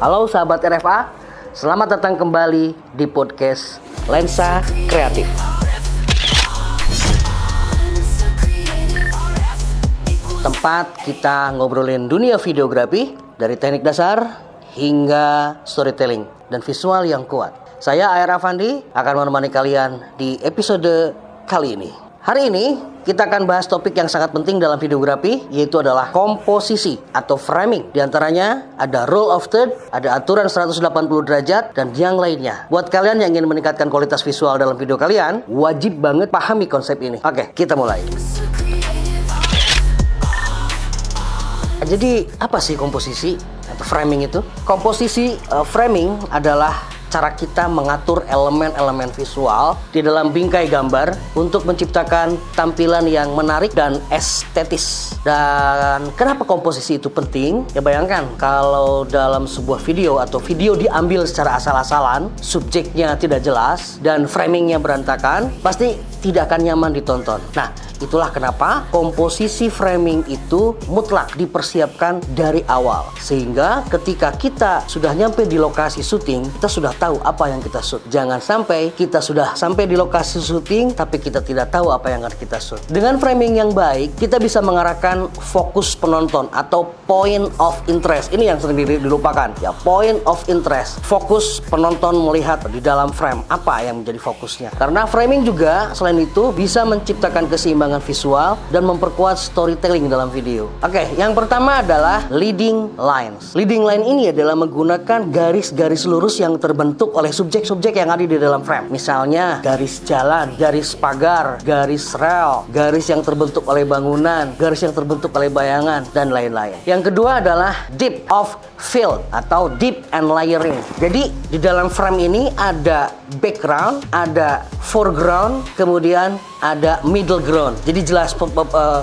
Halo sahabat RFA, selamat datang kembali di podcast Lensa Kreatif. Tempat kita ngobrolin dunia videografi dari teknik dasar hingga storytelling dan visual yang kuat. Saya Aira Fandi akan menemani kalian di episode kali ini. Hari ini kita akan bahas topik yang sangat penting dalam videografi, yaitu adalah komposisi atau framing. Di antaranya ada rule of third, ada aturan 180 derajat, dan yang lainnya. Buat kalian yang ingin meningkatkan kualitas visual dalam video kalian, wajib banget pahami konsep ini. Oke, kita mulai. Jadi apa sih komposisi atau framing itu? Komposisi framing adalah cara kita mengatur elemen-elemen visual di dalam bingkai gambar untuk menciptakan tampilan yang menarik dan estetis. Dan kenapa komposisi itu penting? Ya bayangkan kalau dalam sebuah video atau video diambil secara asal-asalan, subjeknya tidak jelas dan framingnya berantakan, pasti tidak akan nyaman ditonton. Nah, itulah kenapa komposisi framing itu mutlak dipersiapkan dari awal. Sehingga ketika kita sudah nyampe di lokasi syuting, kita sudah tahu apa yang kita shoot. Jangan sampai kita sudah sampai di lokasi syuting tapi kita tidak tahu apa yang akan kita shoot. Dengan framing yang baik, kita bisa mengarahkan fokus penonton atau point of interest. Ini yang sering dilupakan. Ya, point of interest. Fokus penonton melihat di dalam frame apa yang menjadi fokusnya. Karena framing juga selain itu bisa menciptakan keseimbangan visual dan memperkuat storytelling dalam video. Oke, yang pertama adalah leading lines. Leading line ini adalah menggunakan garis-garis lurus yang terbentuk oleh subjek-subjek yang ada di dalam frame. Misalnya garis jalan, garis pagar, garis rel, garis yang terbentuk oleh bangunan, garis yang terbentuk oleh bayangan, dan lain-lain. Yang kedua adalah depth of field atau deep and layering. Jadi di dalam frame ini ada background, ada foreground, kemudian ada middle ground. Jadi jelas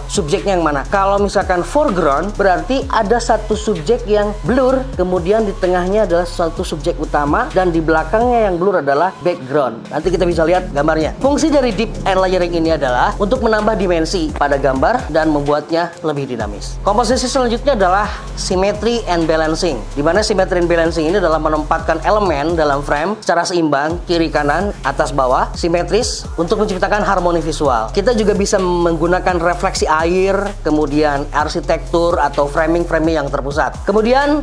subjeknya yang mana. Kalau misalkan foreground berarti ada satu subjek yang blur, kemudian di tengahnya adalah satu subjek utama dan di belakangnya yang blur adalah background. Nanti kita bisa lihat gambarnya. Fungsi dari deep and layering ini adalah untuk menambah dimensi pada gambar dan membuatnya lebih dinamis. Komposisi selanjutnya adalah symmetry and balancing. Di mana symmetry and balancing ini adalah menempatkan elemen dalam frame secara seimbang, kiri kanan, atas bawah, simetris untuk menciptakan harmoni visual. Kita juga bisa menggunakan refleksi air, kemudian arsitektur atau framing-framing yang terpusat. Kemudian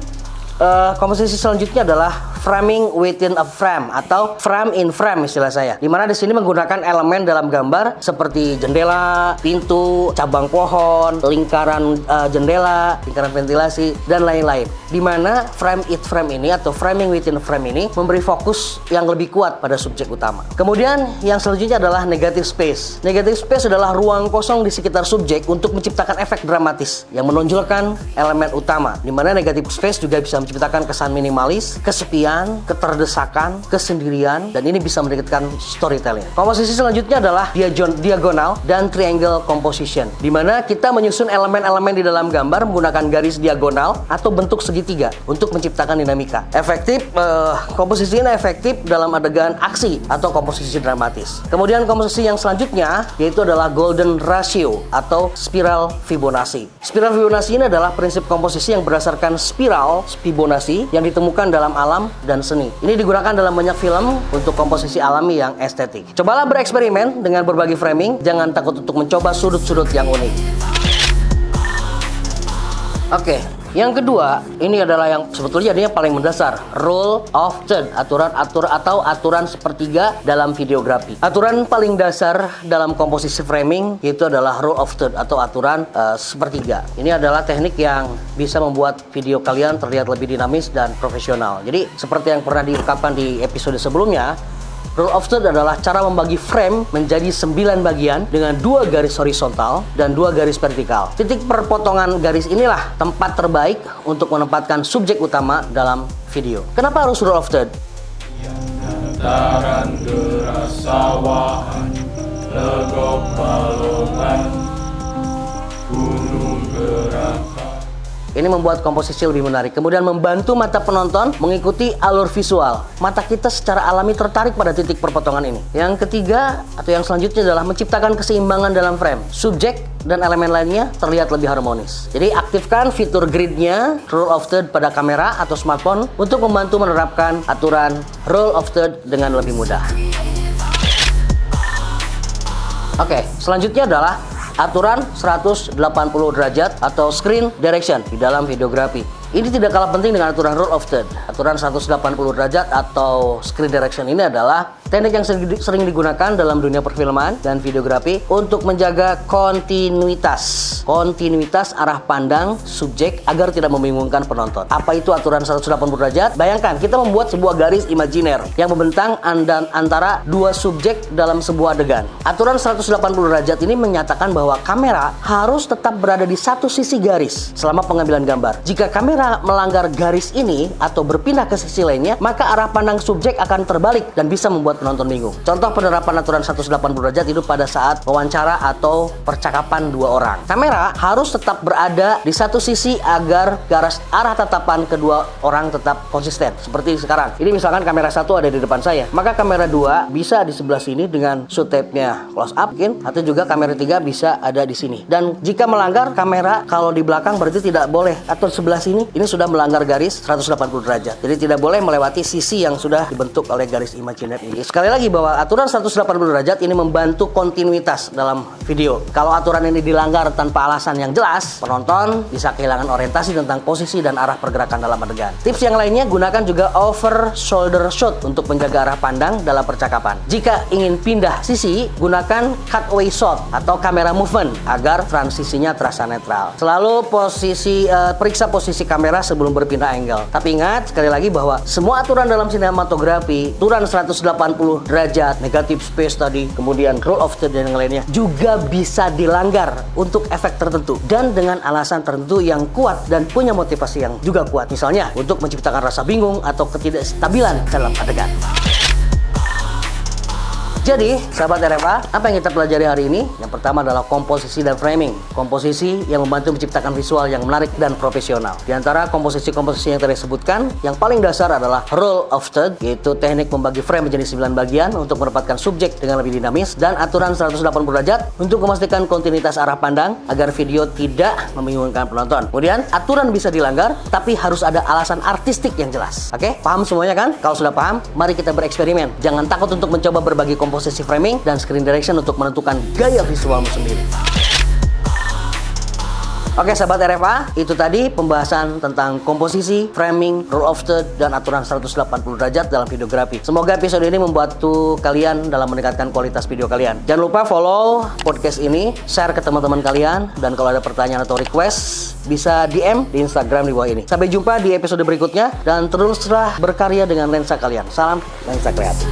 komposisi selanjutnya adalah framing within a frame atau frame in frame istilah saya. Dimana di sini menggunakan elemen dalam gambar seperti jendela, pintu, cabang pohon, lingkaran jendela, lingkaran ventilasi, dan lain-lain. Dimana frame it frame ini atau framing within a frame ini memberi fokus yang lebih kuat pada subjek utama. Kemudian yang selanjutnya adalah negative space. Negative space adalah ruang kosong di sekitar subjek untuk menciptakan efek dramatis yang menonjolkan elemen utama. Dimana negative space juga bisa menciptakan kesan minimalis, kesepian, keterdesakan, kesendirian, dan ini bisa meningkatkan storytelling. Komposisi selanjutnya adalah diagonal dan triangle composition, di mana kita menyusun elemen-elemen di dalam gambar menggunakan garis diagonal atau bentuk segitiga untuk menciptakan dinamika. Komposisi ini efektif dalam adegan aksi atau komposisi dramatis. Kemudian komposisi yang selanjutnya yaitu adalah golden ratio atau spiral Fibonacci. Spiral Fibonacci ini adalah prinsip komposisi yang berdasarkan spiral Fibonacci yang ditemukan dalam alam dan seni. Ini digunakan dalam banyak film untuk komposisi alami yang estetik. Cobalah bereksperimen dengan berbagai framing, jangan takut untuk mencoba sudut-sudut yang unik. Oke, yang kedua, ini adalah yang sebetulnya dia paling mendasar, rule of third, aturan sepertiga dalam videografi. Aturan paling dasar dalam komposisi framing yaitu adalah rule of third atau aturan sepertiga. Ini adalah teknik yang bisa membuat video kalian terlihat lebih dinamis dan profesional. Jadi seperti yang pernah diungkapkan di episode sebelumnya, rule of third adalah cara membagi frame menjadi 9 bagian dengan 2 garis horizontal dan 2 garis vertikal. Titik perpotongan garis inilah tempat terbaik untuk menempatkan subjek utama dalam video. Kenapa harus rule of third? Dataran deras sawahan, legok balongan, gunung gerakan. Ini membuat komposisi lebih menarik. Kemudian membantu mata penonton mengikuti alur visual. Mata kita secara alami tertarik pada titik perpotongan ini. Yang ketiga atau yang selanjutnya adalah menciptakan keseimbangan dalam frame. Subjek dan elemen lainnya terlihat lebih harmonis. Jadi aktifkan fitur gridnya, rule of third pada kamera atau smartphone untuk membantu menerapkan aturan rule of third dengan lebih mudah. Oke, selanjutnya adalah aturan 180 derajat atau screen direction di dalam videografi. Ini tidak kalah penting dengan aturan rule of third. Aturan 180 derajat atau screen direction ini adalah teknik yang sering digunakan dalam dunia perfilman dan videografi untuk menjaga kontinuitas arah pandang subjek agar tidak membingungkan penonton. Apa itu aturan 180 derajat? Bayangkan kita membuat sebuah garis imajiner yang membentang antara dua subjek dalam sebuah adegan. Aturan 180 derajat ini menyatakan bahwa kamera harus tetap berada di satu sisi garis selama pengambilan gambar. Jika kamera melanggar garis ini atau berpindah ke sisi lainnya, maka arah pandang subjek akan terbalik dan bisa membuat penonton bingung. Contoh penerapan aturan 180 derajat itu pada saat wawancara atau percakapan dua orang. Kamera harus tetap berada di satu sisi agar garis arah tatapan kedua orang tetap konsisten. Seperti sekarang. Ini misalkan kamera 1 ada di depan saya, maka kamera 2 bisa di sebelah sini dengan shoot tape-nya close up mungkin, atau juga kamera 3 bisa ada di sini. Dan jika melanggar, kamera kalau di belakang berarti tidak boleh, atau sebelah sini ini sudah melanggar garis 180 derajat. Jadi tidak boleh melewati sisi yang sudah dibentuk oleh garis imajiner ini. Sekali lagi bahwa aturan 180 derajat ini membantu kontinuitas dalam video. Kalau aturan ini dilanggar tanpa alasan yang jelas, penonton bisa kehilangan orientasi tentang posisi dan arah pergerakan dalam adegan. Tips yang lainnya, gunakan juga over shoulder shot untuk menjaga arah pandang dalam percakapan. Jika ingin pindah sisi, gunakan cutaway shot atau kamera movement agar transisinya terasa netral. Selalu periksa posisi kamera sebelum berpindah angle. Tapi ingat sekali lagi bahwa semua aturan dalam sinematografi, aturan 180 derajat, negative space tadi, kemudian rule of third dan yang lainnya juga bisa dilanggar untuk efek tertentu dan dengan alasan tertentu yang kuat dan punya motivasi yang juga kuat. Misalnya untuk menciptakan rasa bingung atau ketidakstabilan dalam adegan. Jadi, sahabat RFA, apa yang kita pelajari hari ini? Yang pertama adalah komposisi dan framing. Komposisi yang membantu menciptakan visual yang menarik dan profesional. Di antara komposisi-komposisi yang tadi disebutkan, yang paling dasar adalah rule of third, yaitu teknik membagi frame menjadi 9 bagian untuk mendapatkan subjek dengan lebih dinamis, dan aturan 180 derajat untuk memastikan kontinuitas arah pandang agar video tidak membingungkan penonton. Kemudian, aturan bisa dilanggar, tapi harus ada alasan artistik yang jelas. Oke? Paham semuanya kan? Kalau sudah paham, mari kita bereksperimen. Jangan takut untuk mencoba berbagi komposisi framing dan screen direction untuk menentukan gaya visualmu sendiri. Oke sahabat RFA, itu tadi pembahasan tentang komposisi, framing, rule of third, dan aturan 180 derajat dalam videografi. Semoga episode ini membantu kalian dalam meningkatkan kualitas video kalian. Jangan lupa follow podcast ini, share ke teman-teman kalian, dan kalau ada pertanyaan atau request, bisa DM di Instagram di bawah ini. Sampai jumpa di episode berikutnya, dan teruslah berkarya dengan lensa kalian. Salam lensa kreatif.